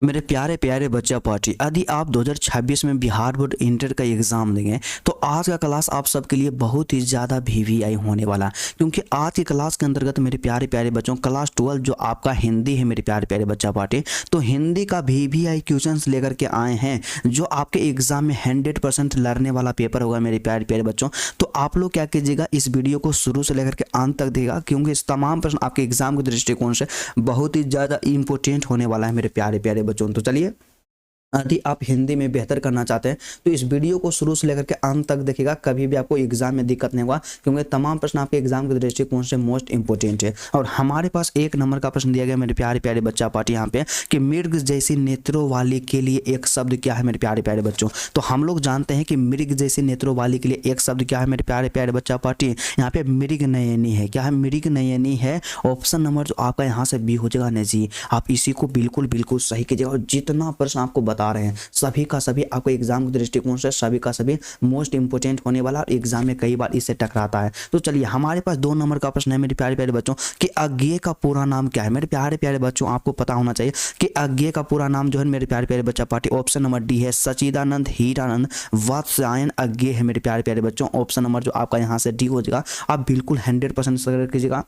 मेरे प्यारे प्यारे बच्चा पार्टी, यदि आप 2026 में बिहार बोर्ड इंटर का एग्ज़ाम देंगे तो आज का क्लास आप सबके लिए बहुत ही ज़्यादा वीवीआई होने वाला है। क्योंकि आज की क्लास के अंतर्गत मेरे प्यारे प्यारे बच्चों क्लास 12 जो आपका हिंदी है मेरे प्यारे प्यारे बच्चा पार्टी, तो हिंदी का वीवीआई क्वेश्चंस लेकर के आए हैं जो आपके एग्जाम में 100% लड़ने वाला पेपर होगा मेरे प्यारे प्यारे बच्चों। तो आप लोग क्या कीजिएगा, इस वीडियो को शुरू से लेकर के अंत तक देगा क्योंकि इस तमाम प्रश्न आपके एग्जाम के दृष्टिकोण से बहुत ही ज़्यादा इंपॉर्टेंट होने वाला है मेरे प्यारे प्यारे बच्चों। तो चलिए, यदि आप हिंदी में बेहतर करना चाहते हैं तो इस वीडियो को शुरू से लेकर के अंत तक देखिएगा, कभी भी आपको एग्जाम में दिक्कत नहीं होगा क्योंकि तमाम प्रश्न आपके एग्जाम के दृष्टिकोण से मोस्ट इंपोर्टेंट है। और हमारे पास 1 नंबर का प्रश्न दिया गया मेरे प्यारे प्यारे बच्चा पार्टी यहाँ पे कि मृग जैसी नेत्रों वाली के लिए एक शब्द क्या है मेरे प्यारे प्यारे बच्चों। तो हम लोग जानते हैं कि मृग जैसी नेत्रों वाली के लिए एक शब्द क्या है मेरे प्यारे प्यारे बच्चा पार्टी, यहाँ पे मृग नयनी है। क्या है? मृग नयनी है। ऑप्शन नंबर जो आपका यहाँ से बी हो जाएगा। नहीं जी, आप इसी को बिल्कुल बिल्कुल सही कीजिएगा। और जितना प्रश्न आपको बता रहे हैं सभी का सभी आपको एग्जाम के दृष्टिकोण से सभी का सभी मोस्ट इंपोर्टेंट होने वाला और एग्जाम में कई बार इससे टकराता है। तो चलिए, हमारे पास 2 नंबर का प्रश्न है मेरे प्यारे प्यारे बच्चों कि अज्ञेय का पूरा नाम क्या है। मेरे प्यारे प्यारे बच्चों, आपको पता होना चाहिए कि अज्ञेय का पूरा नाम जो है मेरे प्यारे प्यारे बच्चा पार्टी, ऑप्शन नंबर डी है सच्चिदानंद हीरानंद वात्स्यायन अज्ञेय है मेरे प्यारे प्यारे बच्चों। ऑप्शन नंबर जो आपका यहाँ से डी हो जाएगा। आप बिल्कुल 100% कीजिएगा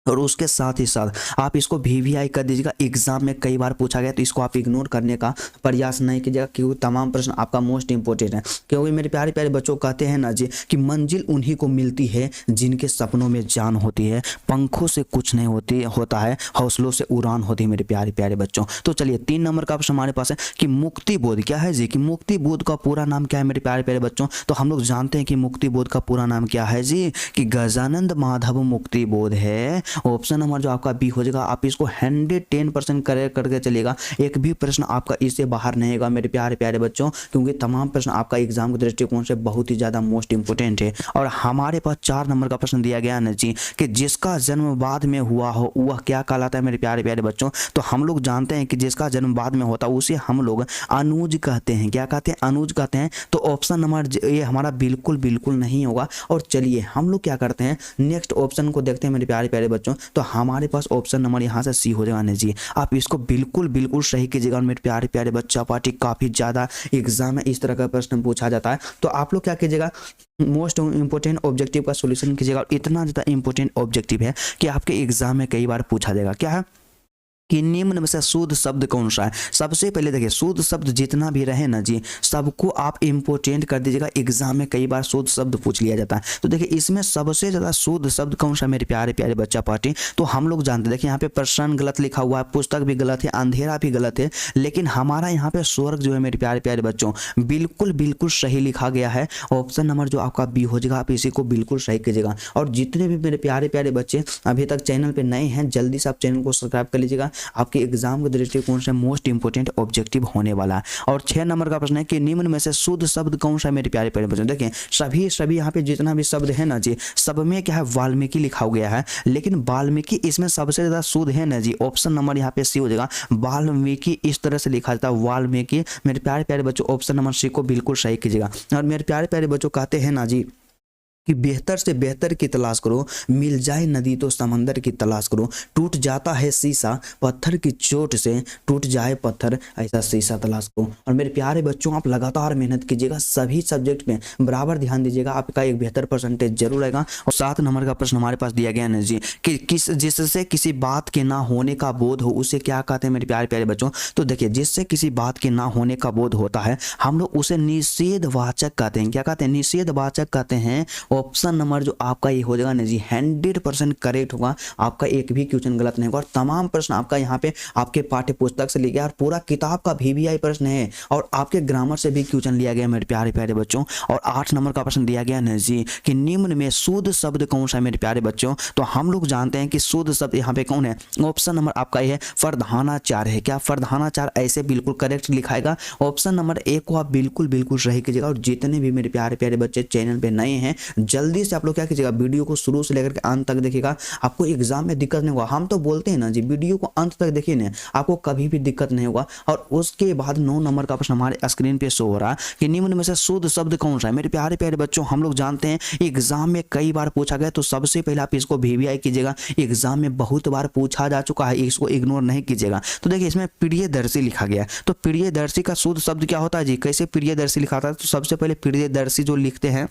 और उसके साथ ही साथ आप इसको वीवीआई कर दीजिएगा। एग्जाम में कई बार पूछा गया तो इसको आप इग्नोर करने का प्रयास नहीं कीजिएगा क्योंकि तमाम प्रश्न आपका मोस्ट इंपोर्टेंट है। क्योंकि मेरे प्यारे प्यारे बच्चों कहते हैं ना जी कि मंजिल उन्हीं को मिलती है जिनके सपनों में जान होती है, पंखों से कुछ नहीं होता है, हौसलों से उड़ान होती है मेरे प्यारे प्यारे बच्चों। तो चलिए, 3 नंबर का प्रश्न हमारे पास है कि मुक्ति बोध क्या है जी, कि मुक्ति बोध का पूरा नाम क्या है मेरे प्यारे प्यारे बच्चों। तो हम लोग जानते हैं कि मुक्ति बोध का पूरा नाम क्या है जी, कि गजानंद माधव मुक्ति बोध है। ऑप्शन नंबर जो आपका बी हो जाएगा। आप इसको 110% करेक्ट करके चलिएगा। एक भी प्रश्न आपका इससे बाहर नहीं होगा मेरे प्यारे प्यारे बच्चों, क्योंकि तमाम प्रश्न आपका एग्जाम के दृष्टिकोण से बहुत ही ज्यादा मोस्ट इंपोर्टेंट है। और हमारे पास 4 नंबर का प्रश्न दिया गया है जी कि जिसका जन्म बाद में हुआ हो वह क्या कहलाता है मेरे प्यारे प्यारे बच्चों। तो हम लोग जानते हैं कि जिसका जन्म बाद में होता है उसे हम लोग अनुज कहते हैं। क्या कहते हैं? अनुज कहते हैं। तो ऑप्शन नंबर ये हमारा बिल्कुल बिल्कुल नहीं होगा। और चलिए, हम लोग क्या करते हैं, नेक्स्ट ऑप्शन को देखते हैं मेरे प्यारे प्यारे बच्चों। तो हमारे पास ऑप्शन नंबर यहाँ से सी हो जाएगा। नहीं जी, आप इसको बिल्कुल बिल्कुल सही कीजिएगा। मेरे प्यारे प्यारे बच्चा पार्टी, काफ़ी ज़्यादा एग्जाम में इस तरह का प्रश्न पूछा जाता है। तो आप लोग क्या कीजिएगा, मोस्ट इंपोर्टेंट ऑब्जेक्टिव का सॉल्यूशन कीजिएगा। इतना ज़्यादा इंपोर्टेंट ऑब्जेक्टिव है कि आपके एग्जाम में कई बार पूछा जाएगा। क्या है कि निम्न में से शुद्ध शब्द कौन सा है। सबसे पहले देखिए, शुद्ध शब्द जितना भी रहे ना जी, सबको आप इंपोर्टेंट कर दीजिएगा। एग्जाम में कई बार शुद्ध शब्द पूछ लिया जाता है। तो देखिए, इसमें सबसे ज़्यादा शुद्ध शब्द कौन सा मेरे प्यारे प्यारे बच्चा पार्टी। तो हम लोग जानते हैं, देखिए यहाँ पे प्रश्न गलत लिखा हुआ है, पुस्तक भी गलत है, अंधेरा भी गलत है, लेकिन हमारा यहाँ पे स्वर्ग जो है मेरे प्यारे प्यारे बच्चों बिल्कुल बिल्कुल सही लिखा गया है। ऑप्शन नंबर जो आपका बी हो जाएगा। आप इसी को बिल्कुल सही कीजिएगा। और जितने भी मेरे प्यारे प्यारे बच्चे अभी तक चैनल पर नए हैं, जल्दी से आप चैनल को सब्सक्राइब कर लीजिएगा। आपके एग्जाम के दृष्टिकोण से मोस्ट इंपोर्टेंट ऑब्जेक्टिव होने वाला है। और 6 नंबर का प्रश्न है कि निम्न में से शुद्ध शब्द कौन सा है मेरे प्यारे प्यारे बच्चों। देखिए, सभी यहाँ पे जितना भी शब्द है ना जी, सब में क्या है, वाल्मीकि लिखा गया है, लेकिन वाल्मीकि इसमें सबसे ज्यादा शुद्ध है ना जी। ऑप्शन नंबर यहाँ पे सी हो जाएगा। वाल्मीकि इस तरह से लिखा जाता है, वाल्मीकि। मेरे प्यारे प्यारे बच्चों, ऑप्शन नंबर सी को बिल्कुल सही कीजिएगा। और मेरे प्यारे प्यारे बच्चों कहते हैं ना जी कि बेहतर से बेहतर की तलाश करो, मिल जाए नदी तो समंदर की तलाश करो, टूट जाता है शीशा पत्थर की चोट से, टूट जाए पत्थर ऐसा शीशा तलाश करो। और मेरे प्यारे बच्चों, आप लगातार मेहनत कीजिएगा, सभी सब्जेक्ट में बराबर ध्यान दीजिएगा, आपका एक बेहतर परसेंटेज जरूर आएगा। और 7 नंबर का प्रश्न हमारे पास दिया गया है जी कि जिससे किसी बात के ना होने का बोध हो उसे क्या कहते हैं मेरे प्यारे प्यारे बच्चों। तो देखिए, जिससे किसी बात के ना होने का बोध होता है हम लोग उसे निषेधवाचक कहते हैं। क्या कहते हैं? निषेधवाचक कहते हैं। ऑप्शन नंबर जो आपका ये हो जाएगा ना जी, 100% करेक्ट होगा। आपका एक भी क्वेश्चन गलत नहीं होगा। और तमाम प्रश्न आपका यहाँ पे आपके पाठ्य पुस्तक से लिया गया और पूरा किताब का वीवीआई प्रश्न है। और आपके ग्रामर से भी क्वेश्चन लिया गया मेरे प्यारे प्यारे बच्चों। और 8 नंबर का प्रश्न दिया गया ना जी कि निम्न में शुद्ध शब्द कौन सा है मेरे प्यारे बच्चों। तो हम लोग जानते हैं कि शुद्ध शब्द यहाँ पे कौन है। ऑप्शन नंबर आपका ये है प्रधानाचार है। क्या प्रधानाचार ऐसे बिल्कुल करेक्ट लिखाएगा। ऑप्शन नंबर ए को आप बिल्कुल बिल्कुल सही कीजिएगा। और जितने भी मेरे प्यारे प्यारे बच्चे चैनल पे नए हैं जल्दी से आप लोग क्या कीजिएगा, वीडियो को शुरू से लेकर के अंत तक देखिएगा, आपको एग्जाम में दिक्कत नहीं होगा। हम तो बोलते हैं ना जी, वीडियो को अंत तक देखिए ना, आपको कभी भी दिक्कत नहीं होगा। और उसके बाद 9 नंबर का प्रश्न हमारे स्क्रीन पे शो हो रहा है कि निम्न में से शुद्ध शब्द कौन सा है। मेरे प्यारे प्यारे बच्चों, हम लोग जानते हैं एग्जाम में कई बार पूछा गया, तो सबसे पहले आप इसको वीवीआई कीजिएगा। एग्जाम में बहुत बार पूछा जा चुका है, इसको इग्नोर नहीं कीजिएगा। तो देखिए इसमें प्रियदर्शी लिखा गया है, तो प्रियदर्शी का शुद्ध शब्द क्या होता है जी, कैसे प्रियदर्शी लिखा था। तो सबसे पहले प्रियदर्शी जो लिखते हैं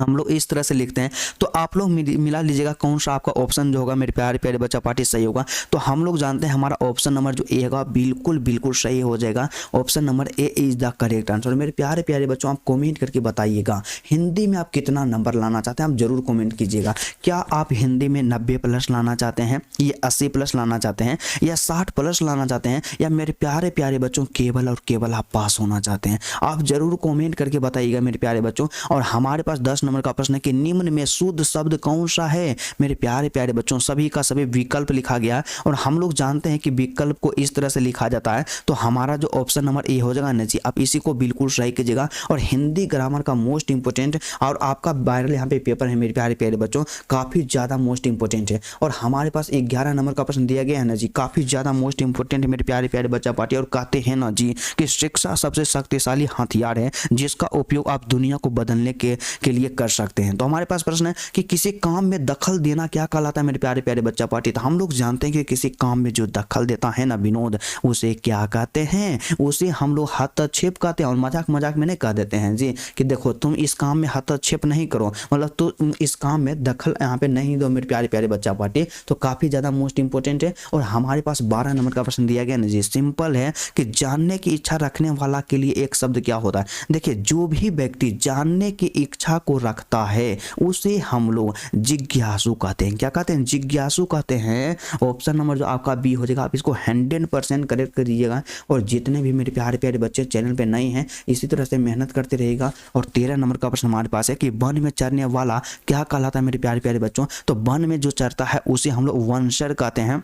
हम लोग इस तरह से लिखते हैं, तो आप लोग मिला लीजिएगा कौन सा आपका ऑप्शन जो होगा मेरे प्यारे प्यारे बच्चा पार्टी सही होगा। तो हम लोग जानते हैं हमारा ऑप्शन नंबर जो ए होगा बिल्कुल बिल्कुल सही हो जाएगा। Option number A is the correct answer. मेरे प्यारे प्यारे बच्चों, आप कमेंट करके बताइएगा हिंदी में आप कितना नंबर लाना चाहते हैं, आप जरूर कमेंट कीजिएगा। क्या आप हिंदी में 90+ लाना चाहते हैं, या 80+ लाना चाहते हैं, या 60+ लाना चाहते हैं, या मेरे प्यारे प्यारे बच्चों केवल और केवल आप पास होना चाहते हैं। आप जरूर कमेंट करके बताइएगा मेरे प्यारे बच्चों। और हमारे पास 10 नंबर का प्रश्न है कि निम्न में शुद्ध शब्द कौन सा है। मेरे प्यारे प्यारे बच्चों, सभी का सभी विकल्प लिखा गया है, और हम लोग जानते हैं कि विकल्प को इस तरह से लिखा जाता है। तो हमारा जो ऑप्शन नंबर ए हो जाएगा ना जी, आप इसी को बिल्कुल सही कीजिएगा। और हिंदी ग्रामर का मोस्ट इंपोर्टेंट और आपका वायरल यहाँ पे पेपर है मेरे प्यारे प्यारे बच्चों, काफी ज्यादा मोस्ट इंपोर्टेंट है। और हमारे पास 11 नंबर का प्रश्न दिया गया है ना जी, काफी ज्यादा मोस्ट इंपोर्टेंट है मेरे प्यारे प्यारे बच्चा पार्टी। और कहते हैं ना जी कि शिक्षा सबसे शक्तिशाली हथियार है जिसका उपयोग आप दुनिया को बदलने के लिए कर सकते हैं। तो हमारे पास प्रश्न है कि किसी काम में दखल देना क्या कहलाता है मेरे प्यारे प्यारे बच्चा पार्टी। तो हम लोग जानते हैं कि किसी काम में जो दखल देता है ना विनोद, उसे क्या कहते हैं, उसे हम लोग हस्तक्षेप कहते हैं। और मजाक मजाक में नहीं कह देते हैं जी कि देखो तुम इस काम में हस्तक्षेप नहीं करो, मतलब तुम इस काम में दखल यहाँ पे नहीं दो मेरे प्यारे प्यारे बच्चा पार्टी। तो काफी ज्यादा मोस्ट इंपोर्टेंट है। और हमारे पास 12 नंबर का प्रश्न दिया गया ना जी, सिंपल है कि जानने की इच्छा रखने वाला के लिए एक शब्द क्या होता है। देखिए जो भी व्यक्ति जानने की इच्छा को रखता है उसे हम लोग जिज्ञासु कहते हैं। क्या कहते हैं, जिज्ञासु कहते हैं। ऑप्शन नंबर जो आपका बी हो जाएगा, आप इसको 100% करेक्ट कर दीजिएगा। और जितने भी मेरे प्यारे प्यारे बच्चे चैनल पे नए हैं इसी तरह से मेहनत करते रहेगा। और 13 नंबर का प्रश्न हमारे पास है कि वन में चरने वाला क्या कहलाता है मेरे प्यारे प्यारे बच्चों। तो वन में जो चरता है उसे हम लोग वंशर कहते हैं।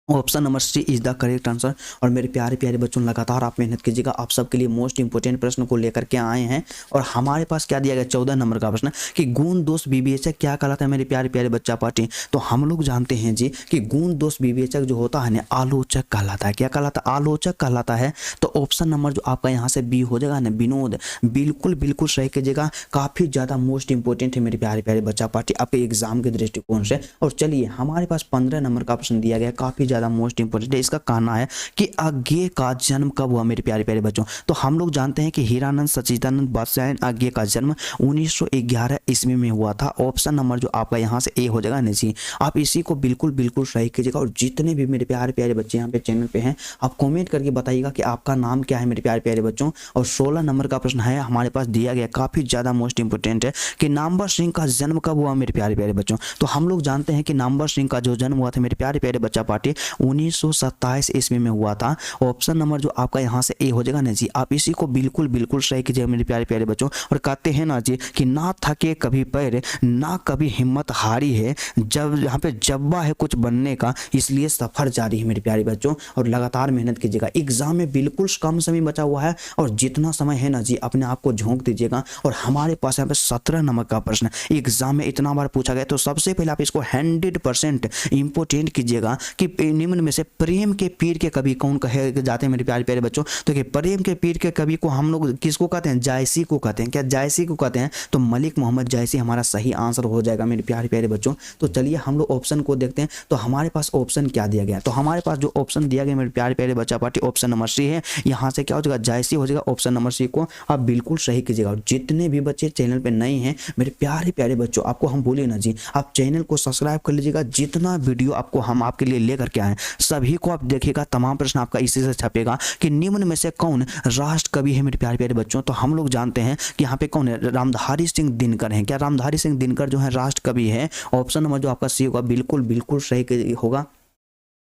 Option number C is the correct answer. और मेरे प्यारे प्यारे बच्चों, लगातार आप मेहनत कीजिएगा, आप सबके लिए मोस्ट इंपोर्टेंट प्रश्न को लेकर के आए हैं। और हमारे पास क्या दिया गया 14 नंबर का प्रश्न कि गुण दोष विवेचक क्या कहलाता है मेरे प्यारे प्यारे बच्चा पार्टी। तो हम लोग जानते हैं जी कि गुण दोष विवेचक जो होता है ना आलोचक कहलाता है। क्या कहलाता है, आलोचक कहलाता है। तो ऑप्शन नंबर जो आपका यहाँ से बी हो जाएगा ना विनोद, बिल्कुल बिल्कुल सही कीजिएगा। काफी ज्यादा मोस्ट इंपोर्टेंट है मेरे प्यारे प्यारे बच्चा पार्टी आपके एग्जाम के दृष्टिकोण से। और चलिए हमारे पास 15 नंबर का प्रश्न दिया गया, काफी ज्यादा मोस्ट इंपोर्टेंट है। इसका कहना है कि आज्ञे का जन्म कब हुआ मेरे प्यारे प्यारे बच्चों। तो हम लोग जानते हैं कि हीरानंद सच्चिदानंद वात्स्यायन आज्ञे का जन्म 1911 ईस्वी में हुआ था। ऑप्शन नंबर जो आपका यहाँ से ए हो जाएगा ना जी, आप इसी को बिल्कुल बिल्कुल सही कीजिएगा। और जितने भी मेरे प्यारे प्यारे बच्चे यहाँ पे चैनल पे हैं, आप कमेंट करके बताइएगा कि आपका नाम क्या है मेरे प्यारे प्यारे बच्चों। और 16 नंबर का प्रश्न है हमारे पास दिया गया, काफी ज्यादा मोस्ट इंपोर्टेंट है कि नामवर सिंह का जन्म कब हुआ मेरे प्यारे प्यारे बच्चों। तो हम लोग जानते हैं कि नामवर सिंह का जो जन्म हुआ था मेरे प्यारे प्यारे बच्चा पार्टी 1927 ईस्वी में हुआ था। ऑप्शन नंबर जो आपका यहाँ से ए हो जाएगा ना जी, आप इसी को बिल्कुल बिल्कुल सही कीजिएगा मेरे प्यारे प्यारे बच्चों। और कहते हैं ना जी कि ना थके कभी पैर ना कभी हिम्मत हारी है, जब यहाँ पे जज्बा है कुछ बनने का इसलिए सफर जारी है मेरे प्यारे बच्चों। और लगातार मेहनत कीजिएगा, एग्जाम में बिल्कुल कम समय बचा हुआ है और जितना समय है ना जी अपने आप को झोंक दीजिएगा। और हमारे पास यहाँ पे 17 नंबर का प्रश्न एग्जाम में इतना बार पूछा गया, तो सबसे पहले आप इसको 100% इंपोर्टेंट कीजिएगा कि निम्न में से प्रेम के पीर के कवि कौन कहे जाते हैं मेरे प्यारे प्यारे बच्चों। तो कि प्रेम के पीर के कवि को हम लोग किसको कहते हैं, जायसी को कहते हैं। क्या जायसी को कहते हैं, तो मलिक मोहम्मद जायसी हमारा सही आंसर हो जाएगा मेरे प्यारे प्यारे बच्चों। तो चलिए हम लोग ऑप्शन को देखते हैं, तो हमारे पास ऑप्शन क्या दिया गया। तो हमारे पास जो ऑप्शन दिया गया मेरे प्यारे प्यारे बच्चा पार्टी ऑप्शन नंबर सी है। यहाँ से क्या हो जाएगा, जायसी हो जाएगा। ऑप्शन नंबर सी को आप बिल्कुल सही कीजिएगा। और जितने भी बच्चे चैनल पे नए हैं मेरे प्यारे प्यारे बच्चों, आपको हम बोले ना जी, आप चैनल को सब्सक्राइब कर लीजिएगा। जितना वीडियो आपको हम आपके लिए लेकर के आए सभी को आप देखिएगा, तमाम प्रश्न आपका इसी से छपेगा कि निम्न में से कौन राष्ट्र कवि है मेरे प्यारे प्यारे बच्चों। तो हम लोग जानते हैं कि यहाँ पे कौन है, रामधारी सिंह दिनकर हैं। क्या रामधारी सिंह दिनकर जो है राष्ट्र कवि है। ऑप्शन नंबर जो आपका सी होगा बिल्कुल बिल्कुल सही होगा।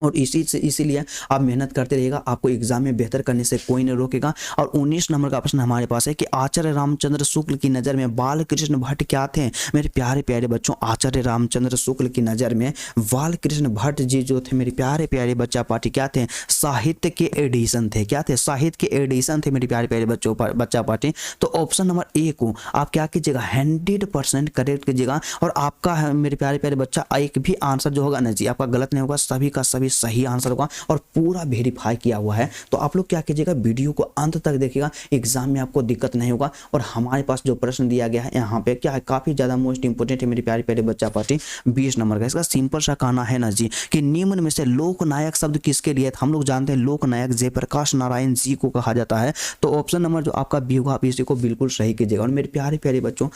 और इसीलिए आप मेहनत करते रहिएगा, आपको एग्जाम में बेहतर करने से कोई नहीं रोकेगा। और 19 नंबर का प्रश्न हमारे पास है कि आचार्य रामचंद्र शुक्ल की नज़र में बालकृष्ण भट्ट क्या थे। मेरे प्यारे प्यारे बच्चों, आचार्य रामचंद्र शुक्ल की नज़र में बालकृष्ण भट्ट जी जो थे मेरे प्यारे प्यारे बच्चा पार्टी क्या थे, साहित्य के एडिशन थे। क्या थे? साहित्य के एडिशन थे मेरे प्यारे प्यारे बच्चों बच्चा पार्टी। तो ऑप्शन नंबर ए को आप क्या कीजिएगा, 100% करेक्ट कीजिएगा। और आपका मेरे प्यारे प्यारे बच्चा एक भी आंसर जो होगा ना जी आपका गलत नहीं होगा, सभी का सभी सही आंसर होगा और पूरा वेरीफाई किया हुआ है। तो आप लोग क्या कीजिएगा, वीडियो को अंत तक देखिएगा, एग्जाम में आपको दिक्कत नहीं होगा। और हमारे पास जो प्रश्न दिया गया है यहाँ पे क्या है, काफी ज्यादा मोस्ट इंपोर्टेंट है मेरे प्यारे प्यारे बच्चा पार्टी। 20 नंबर का इसका सिंपल सा कहना है ना जी कि निम्न में से लोकनायक शब्द किसके लिए? हम लोग जानते हैं लोकनायक जयप्रकाश नारायण जी को कहा जाता है। तो ऑप्शन नंबर जो आपका बी होगा आप इसी को बिल्कुल सही कीजिएगा। और मेरे प्यारे प्यारे बच्चों,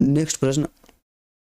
नेक्स्ट प्रश्न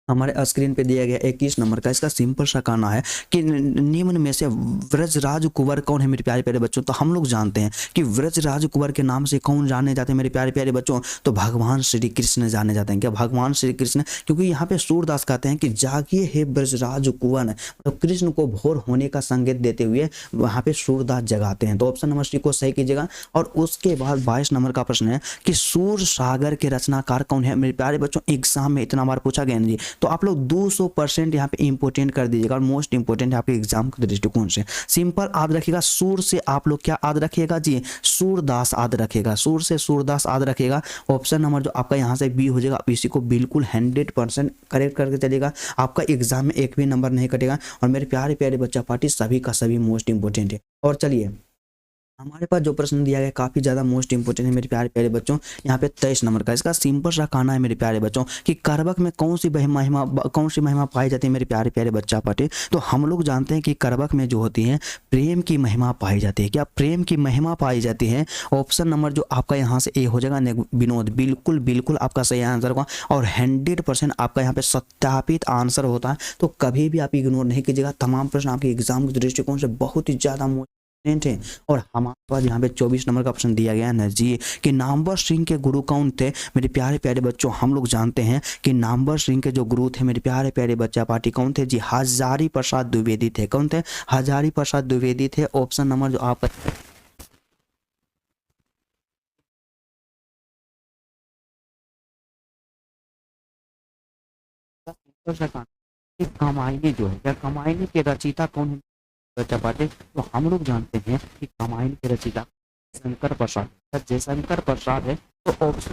हमारे स्क्रीन पे दिया गया 21 नंबर का, इसका सिंपल सा कहना है कि निम्न में से व्रजराज कुंवर कौन है मेरे प्यारे प्यारे बच्चों? तो हम लोग जानते हैं कि व्रजराज कुंवर के नाम से कौन जाने जाते हैं मेरे प्यारे प्यारे बच्चों? तो भगवान श्री कृष्ण जाने जाते हैं। क्या? भगवान श्री कृष्ण, क्योंकि यहाँ पे सूरदास कहते हैं कि जागिए हे व्रजराज कुंवर, मतलब कृष्ण को भोर होने का संकेत देते हुए वहाँ पे सूरदास जगाते हैं। तो ऑप्शन नंबर सी को सही कीजिएगा। और उसके बाद 22 नंबर का प्रश्न है कि सूर सागर के रचनाकार कौन है मेरे प्यारे बच्चों? एग्जाम में इतना बार पूछा गया जी, तो आप लोग 200% यहाँ पे इंपोर्टेंट कर दीजिएगा। और मोस्ट इंपोर्टेंट है आपके एग्जाम के दृष्टिकोण से। सिंपल याद रखिएगा, सूर से आप लोग क्या याद रखिएगा जी? सूरदास याद रखिएगा, सूर से सूरदास याद रखिएगा। ऑप्शन नंबर जो आपका यहाँ से बी हो जाएगा, आप इसी को बिल्कुल 100% करेक्ट करके चलिएगा, आपका एग्जाम में एक भी नंबर नहीं कटेगा। और मेरे प्यारे प्यारे बच्चा पार्टी सभी का सभी मोस्ट इंपोर्टेंट है। और चलिए हमारे पास जो प्रश्न दिया गया काफी ज्यादा मोस्ट इंपोर्टेंट है मेरे प्यारे प्यारे बच्चों। यहाँ पे 23 नंबर का, इसका सिंपल सा कहना है मेरे प्यारे बच्चों कि करबक में कौन सी महिमा पाई जाती है मेरे प्यारे प्यारे बच्चा पाटे? तो हम लोग जानते हैं कि करबक में जो होती है प्रेम की महिमा पाई जाती है। क्या? प्रेम की महिमा पाई जाती है। ऑप्शन नंबर जो आपका यहाँ से ए हो जाएगा विनोद, बिल्कुल बिल्कुल आपका सही आंसर होगा। और 100% आपका यहाँ पे सत्यापित आंसर होता है। तो कभी भी आप इग्नोर नहीं कीजिएगा, तमाम प्रश्न आपके एग्जाम के दृष्टिकोण से बहुत ही ज्यादा थे। और हमारे पास यहाँ पे 24 नंबर का ऑप्शन दिया गया है ना जी कि नामवर सिंह के गुरु कौन थे मेरे प्यारे प्यारे बच्चों? हम लोग जानते हैं कि नामवर सिंह के जो गुरु थे मेरे प्यारे प्यारे बच्चा पार्टी कौन थे जी? हजारी प्रसाद द्विवेदी थे। कौन थे? हजारी प्रसाद द्विवेदी थे। ऑप्शन नंबर जो आप कमायनी जो है, क्या कमायनी के रचयिता कौन है बच्चा पाटे? तो हम लोग जानते हैं कि कमायनी के रचयिता शंकर प्रसाद, जयशंकर प्रसाद है। तो ऑप्शन